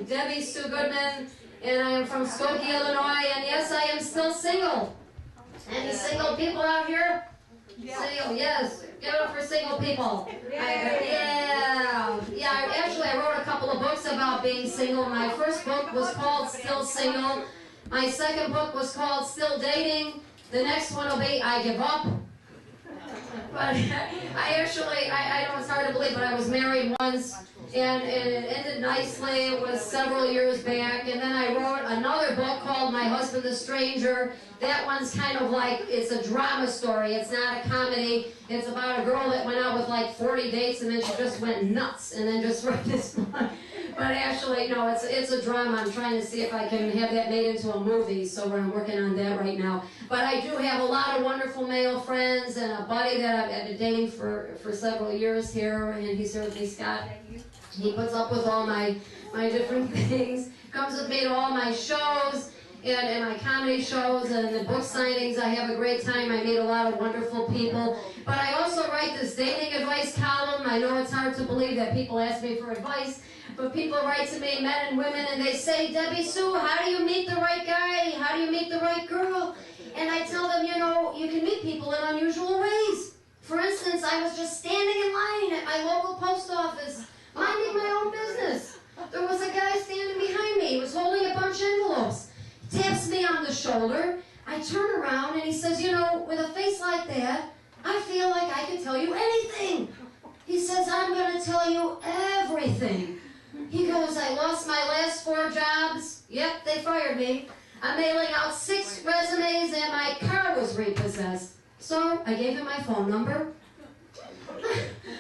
Debbie Sue Goodman, and I am from Skokie, Illinois, and yes, I am still single. Any single people out here? Yeah. Single, yes. Give it up for single people. Actually, I wrote a couple of books about being single. My first book was called Still Single. My second book was called Still Dating. The next one will be I Give Up. But I know it's hard to believe, but I was married once, and it ended nicely. It was several years back, and then I wrote another book called My Husband the Stranger. That one's kind of like, it's a drama story. It's not a comedy. It's about a girl that went out with like 40 dates, and then she just went nuts, and then just wrote this book. But actually, no, it's a drama. I'm trying to see if I can have that made into a movie, so I'm working on that right now. But I do have a lot of wonderful male friends, and a buddy that I've been dating for several years here, and he's here with me, Scott. He puts up with all my different things, comes with me to all my shows, and my comedy shows, and the book signings. I have a great time. I meet a lot of wonderful people. But I also write this dating advice column. I know it's hard to believe that people ask me for advice, but people write to me, men and women, and they say, Debbie Sue, how do you meet the right guy? How do you meet the right girl? And I tell them, you know, you can meet people in unusual ways. For instance, I was just standing in line at my local post office, minding my own business. There was a guy standing behind me. He was holding a bunch of envelopes. He taps me on the shoulder. I turn around, and he says, you know, with a face like that, I feel like I can tell you anything. He says, I'm going to tell you everything. He goes, I lost my last 4 jobs. Yep, they fired me. I'm mailing out 6 resumes, and my car was repossessed. So I gave him my phone number.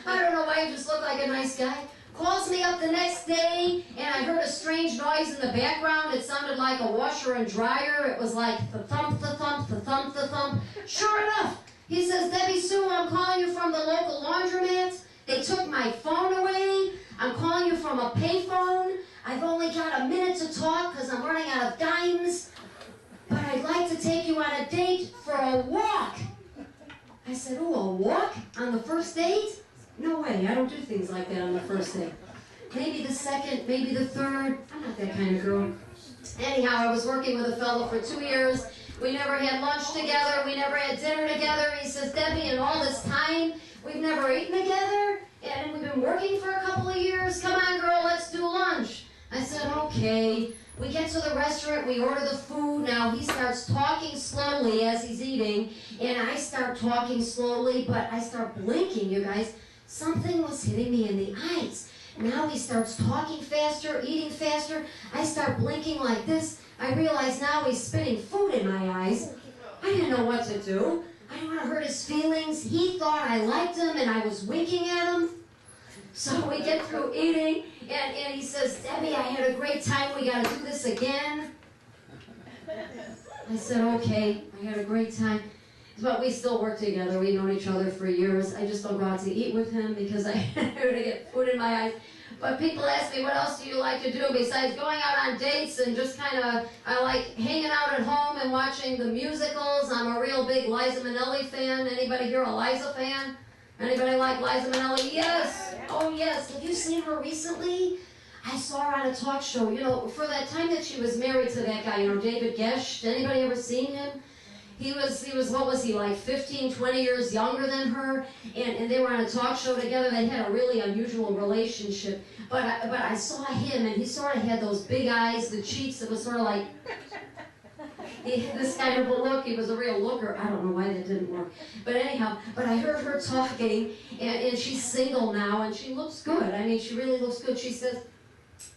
I don't know why he just looked like a nice guy. Calls me up the next day, and I heard a strange noise in the background. It sounded like a washer and dryer. It was like the thump, the thump, the thump, the thump. Sure enough, he says, Debbie Sue, I'm calling you from the local laundromat. They took my phone away. I'm calling you from a payphone. I've only got a minute to talk because I'm running out of dimes. But I'd like to take you on a date for a walk. I said, oh, a walk? On the first date? No way, I don't do things like that on the first date. Maybe the second, maybe the third. I'm not that kind of girl. Anyhow, I was working with a fellow for 2 years. We never had lunch together. We never had dinner together. He says, Debbie, in all this time, we've never eaten together. And we've been working for a couple of years. Come on, girl, let's do lunch. I said, okay. We get to the restaurant, we order the food. Now he starts talking slowly as he's eating, and I start talking slowly, but I start blinking, you guys. Something was hitting me in the eyes. Now he starts talking faster, eating faster. I start blinking like this. I realize now he's spitting food in my eyes. I didn't know what to do. I didn't want to hurt his feelings. He thought I liked him, and I was winking at him. So we get through eating, and he says, Debbie, I had a great time. We got to do this again. I said, okay, I had a great time. But we still work together. We've known each other for years. I just don't go out to eat with him because I had to get food in my eyes. But people ask me, what else do you like to do besides going out on dates and just kind of, I like hanging out at home and watching the musicals. I'm a real big Liza Minnelli fan. Anybody here a Liza fan? Anybody like Liza Minnelli? Yes. Oh, yes. Have you seen her recently? I saw her on a talk show. You know, for that time that she was married to that guy, you know, David Gesh. Anybody ever seen him? He was, what was he, like 15, 20 years younger than her, and they were on a talk show together. They had a really unusual relationship, but I saw him, and he sort of had those big eyes, the cheeks, that was sort of like, he had this kind of a look. He was a real looker. I don't know why that didn't work, but anyhow, but I heard her talking, and she's single now, and she looks good. I mean, she really looks good. She says,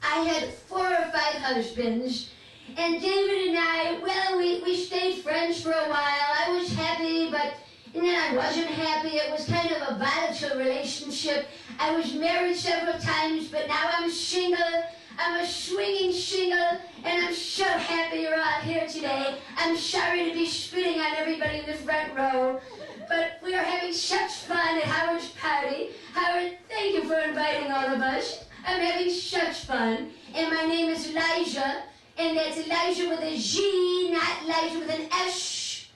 I had 4 or 5 husbands, and David and I, well, we stayed friends for a while. I was happy, but and then I wasn't happy. It was kind of a volatile relationship. I was married several times, but now I'm single. I'm a swinging single, and I'm so happy you're all here today. I'm sorry to be spitting on everybody in the front row, but we are having such fun at Howard's party. Howard, thank you for inviting all of us. I'm having such fun, and my name is Elijah. And that's Elijah with a G, not Elijah with an S.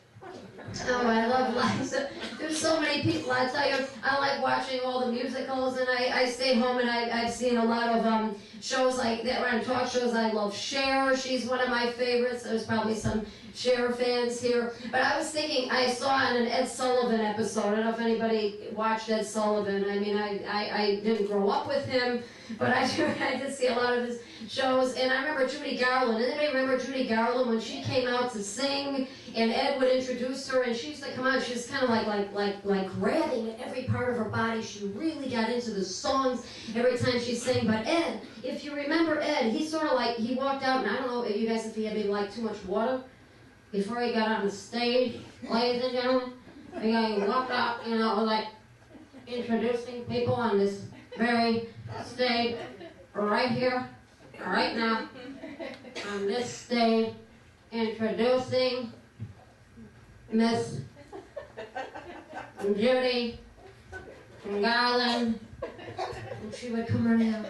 Oh, I love Liza. There's There's so many people, I tell you, I like watching all the musicals, and I stay home, and I've seen a lot of shows like that, on talk shows. I love Cher. She's one of my favorites. There's probably some Cher fans here. But I was thinking, I saw on an Ed Sullivan episode, I don't know if anybody watched Ed Sullivan. I mean, I didn't grow up with him, but I did see a lot of his shows. And I remember Judy Garland. Anybody remember Judy Garland when she came out to sing, and Ed would introduce her, and she used to come out, she was kind of like grabbing at every part of her body. She really got into the songs every time she sang. But Ed, if you remember Ed, he sort of like, he walked out, and I don't know if you guys, if he had maybe like too much water before he got on the stage, ladies and gentlemen. He walked out, you know, like introducing people on this very stage right here, right now, on this stage, introducing Miss Judy Garland. And she would come right out.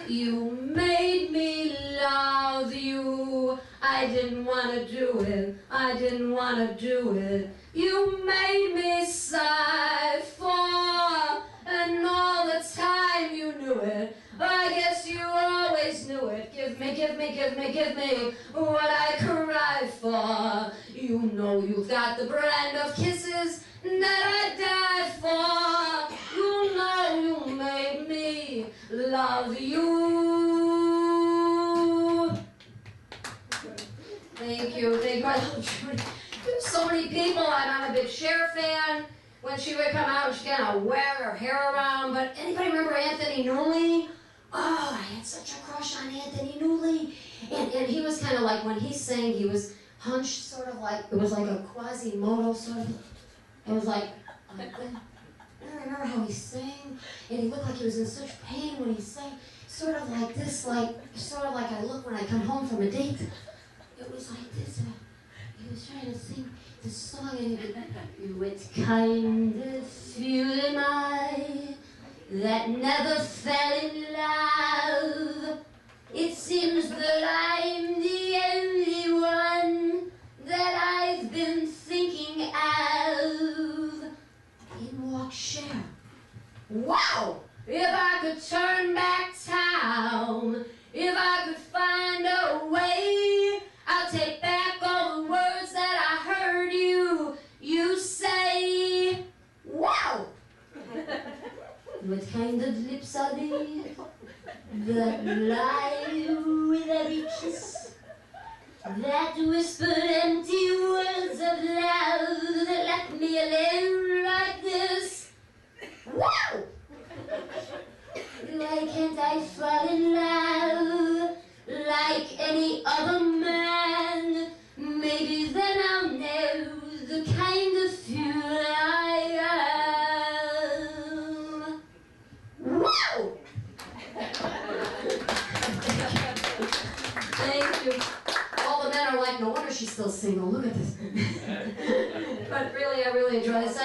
You made me love you. I didn't want to do it. I didn't want to do it. You made me sigh for, and all the time you knew it. I guess you always knew it. Give me, give me, give me, give me what I cry for. You know you've got the brand of kisses that I die for. You know you made me love you. Thank you, thank you. I love Judy. There's so many people. I'm a big Cher fan. When she would come out, she kind of wear her hair around. But anybody remember Anthony Newley? Oh, I had such a crush on Anthony Newley. And he was kind of like, when he sang, he was hunched sort of like, it was like a Quasimodo sort of. It was like I remember how he sang, and he looked like he was in such pain when he sang, sort of like this, sort of like I look when I come home from a date. It was like this. He was trying to sing this song, and what kind of fool am I that never fell in love? It seems that I'm the only one that I've been thinking of. In walked Cher. Wow! If I could turn back time, if I could find a way, I'll take back all the words that I heard you say. Wow! What kind of lips are these that lie with every kiss, that whispered empty words of love that left me alone like this? Wow! Why can't I fall in love like any other man? Maybe then I'll know the kind of fool I am. Wow! Thank you. All the men are like, no wonder she's still single. Look at this. But really, I really enjoy this.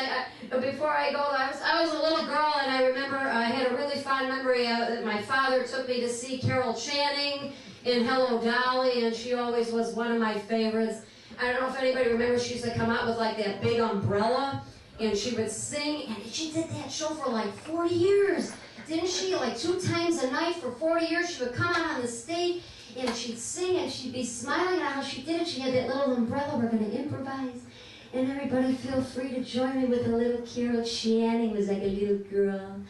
But before I go, I was a little girl, and I remember I had a really fond memory that my father took me to see Carol Channing in Hello Dolly, and she always was one of my favorites. I don't know if anybody remembers, she used to come out with like that big umbrella, and she would sing, and she did that show for like 40 years. Didn't she? Like 2 times a night for 40 years, she would come out on the stage, and she'd sing, and she'd be smiling at how she did it. She had that little umbrella. We're going to improvise. And everybody feel free to join me with a little Carol Channing. Was like a little girl.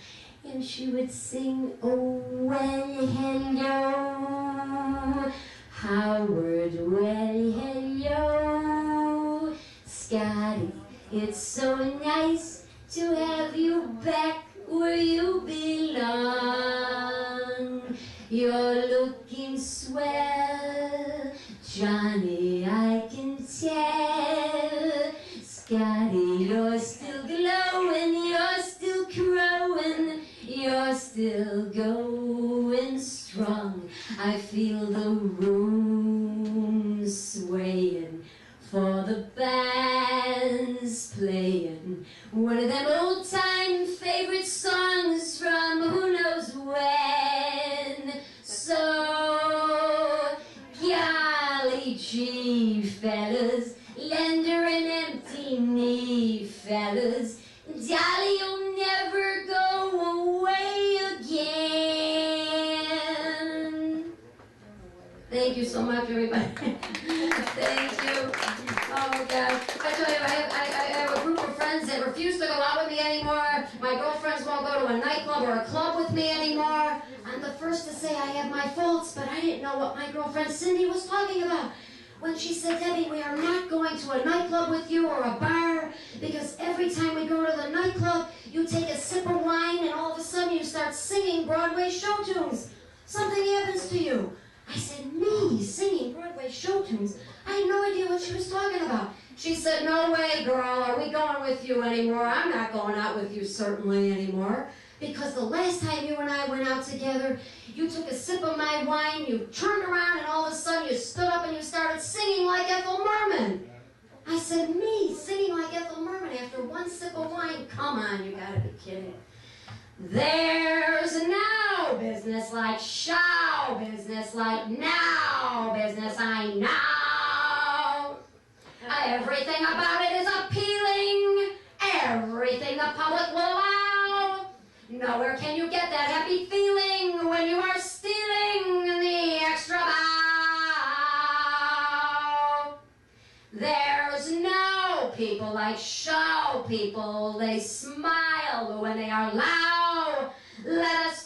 And she would sing, oh, well, hello, Howard, well, hello, Scotty, it's so nice to have you back where you belong. You're looking swell, Johnny, I can tell. Scotty, you're still glowing, you're still crowing, you're still going strong. I feel the room swaying, for the band's playing one of them old-time favorite songs from who knows when. So, golly gee, fellas, lend her an empty knee, fellas. 'cause Dolly, you'll never go away again. Thank you so much, everybody. Thank you. Oh, God. I tell you, I have a group of friends that refuse to go out with me anymore. My girlfriends won't go to a nightclub or a club with me anymore. I'm the first to say I have my faults, but I didn't know what my girlfriend Cindy was talking about when she said, Debbie, we are not going to a nightclub with you or a bar, because every time we go to the nightclub, you take a sip of wine and all of a sudden you start singing Broadway show tunes. Something happens to you. I said, me singing Broadway show tunes? I had no idea what she was talking about. She said, no way, girl, are we going with you anymore? I'm not going out with you certainly anymore. Because the last time you and I went out together, you took a sip of my wine, you turned around, and all of a sudden you stood up and you started singing like Ethel Merman. I said, me singing like Ethel Merman after one sip of wine? Come on, you gotta be kidding. There's no business like show business, like now business, I know. Everything about it is appealing, everything the public will allow. Nowhere can you get that happy feeling when you are stealing the extra bow. There's no people like show people. They smile when they are loud. Let us